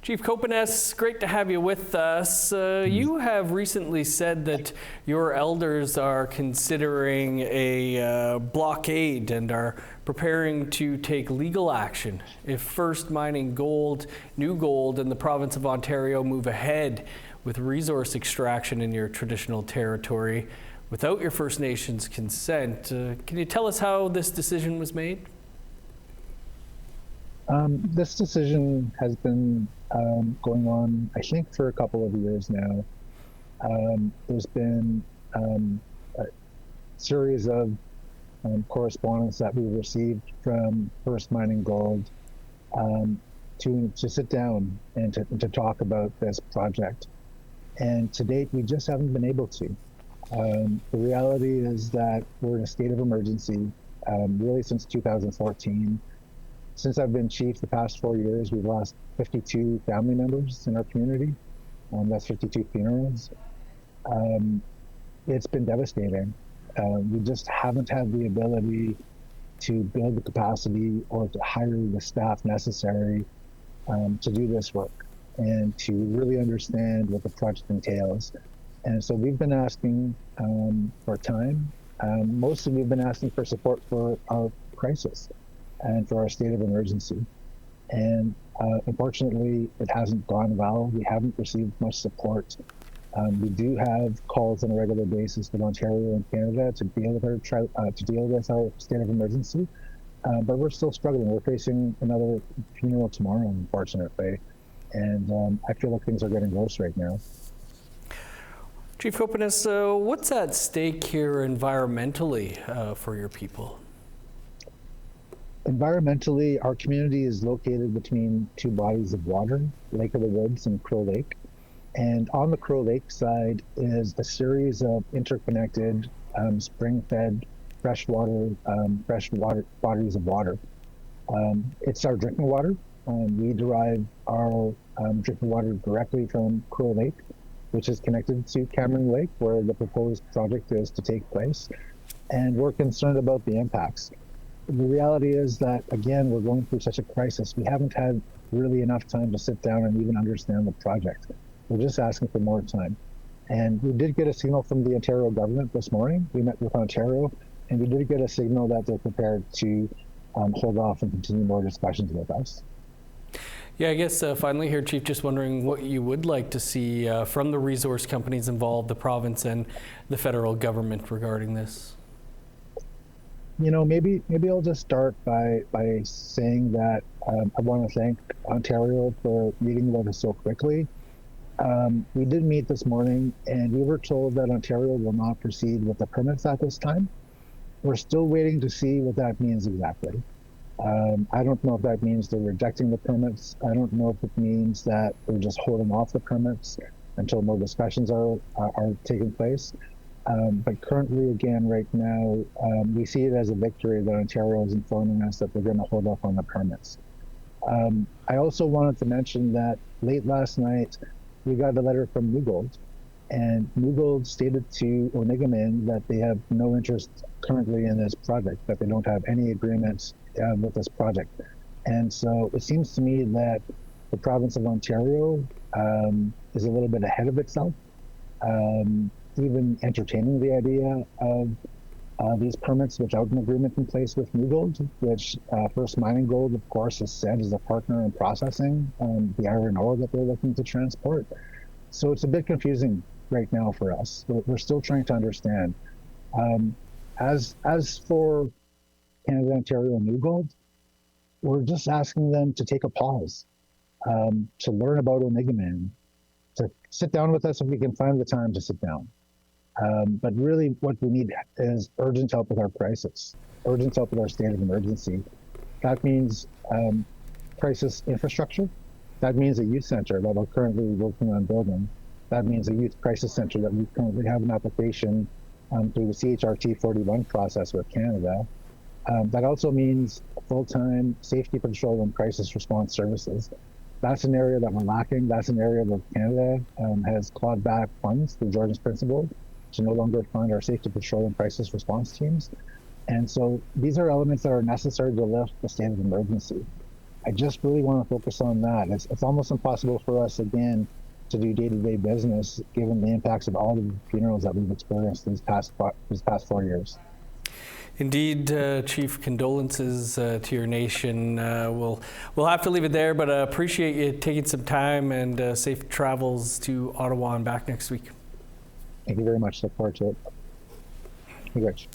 Chief Copenace, great to have you with us. You have recently said that your elders are considering a blockade and are preparing to take legal action if First Mining Gold, New Gold, and the province of Ontario move ahead with resource extraction in your traditional territory without your First Nations consent. Can you tell us how this decision was made? This decision has been going on, I think, for a couple of years now. There's been a series of correspondence that we received from First Mining Gold to sit down and to talk about this project. And to date, we just haven't been able to. The reality is that we're in a state of emergency, really since 2014. Since I've been chief the past 4 years, we've lost 52 family members in our community. That's 52 funerals. It's been devastating. We just haven't had the ability to build the capacity or to hire the staff necessary to do this work and to really understand what the project entails. And so we've been asking for time. Mostly we've been asking for support for our crisis and for our state of emergency. And unfortunately, it hasn't gone well. We haven't received much support. We do have calls on a regular basis with Ontario and Canada to deal with our state of emergency, but we're still struggling. We're facing another funeral tomorrow, unfortunately, and I feel like things are getting worse right now. Chief Copenace, what's at stake here environmentally for your people? Environmentally, our community is located between two bodies of water, Lake of the Woods and Crow Lake. And on the Crow Lake side is a series of interconnected spring-fed freshwater bodies of water. It's our drinking water. We derive our drinking water directly from Crow Lake, which is connected to Cameron Lake, where the proposed project is to take place. And we're concerned about the impacts. The reality is that, again, we're going through such a crisis. We haven't had really enough time to sit down and even understand the project. We're just asking for more time. And we did get a signal from the Ontario government this morning. We met with Ontario, and we did get a signal that they're prepared to hold off and continue more discussions with us. Yeah, I guess finally here, Chief, just wondering what you would like to see from the resource companies involved, the province and the federal government regarding this. You know, maybe I'll just start by saying that I want to thank Ontario for meeting with us so quickly. We did meet this morning, and we were told that Ontario will not proceed with the permits at this time. We're still waiting to see what that means exactly. I don't know if that means they're rejecting the permits. I don't know if it means that they're just holding off the permits until more discussions are taking place. But currently, again, right now, we see it as a victory that Ontario is informing us that they're going to hold off on the permits. I also wanted to mention that late last night, we got a letter from New Gold, and New Gold stated to Onigaming that they have no interest currently in this project, that they don't have any agreements with this project. And so it seems to me that the province of Ontario is a little bit ahead of itself. Even entertaining the idea of these permits without an agreement in place with New Gold, which First Mining Gold, of course, has said is a partner in processing the iron ore that they're looking to transport. So it's a bit confusing right now for us. We're still trying to understand. As for Canada, Ontario, and New Gold, we're just asking them to take a pause, to learn about Onigaming, to sit down with us if we can find the time to sit down. But really what we need is urgent help with our crisis, urgent help with our state of emergency. That means crisis infrastructure. That means a youth center that we're currently working on building. That means a youth crisis center that we currently have an application through the CHRT 41 process with Canada. That also means full-time safety patrol and crisis response services. That's an area that we're lacking. That's an area where Canada has clawed back funds through Jordan's Principle to no longer fund our safety patrol and crisis response teams. And so these are elements that are necessary to lift the state of emergency. I just really want to focus on that. It's almost impossible for us, again, to do day-to-day business given the impacts of all the funerals that we've experienced these past 4 years. Indeed, Chief, condolences to your nation. We'll have to leave it there, but appreciate you taking some time, and safe travels to Ottawa and back next week. Thank you very much. Look forward to it. Congrats.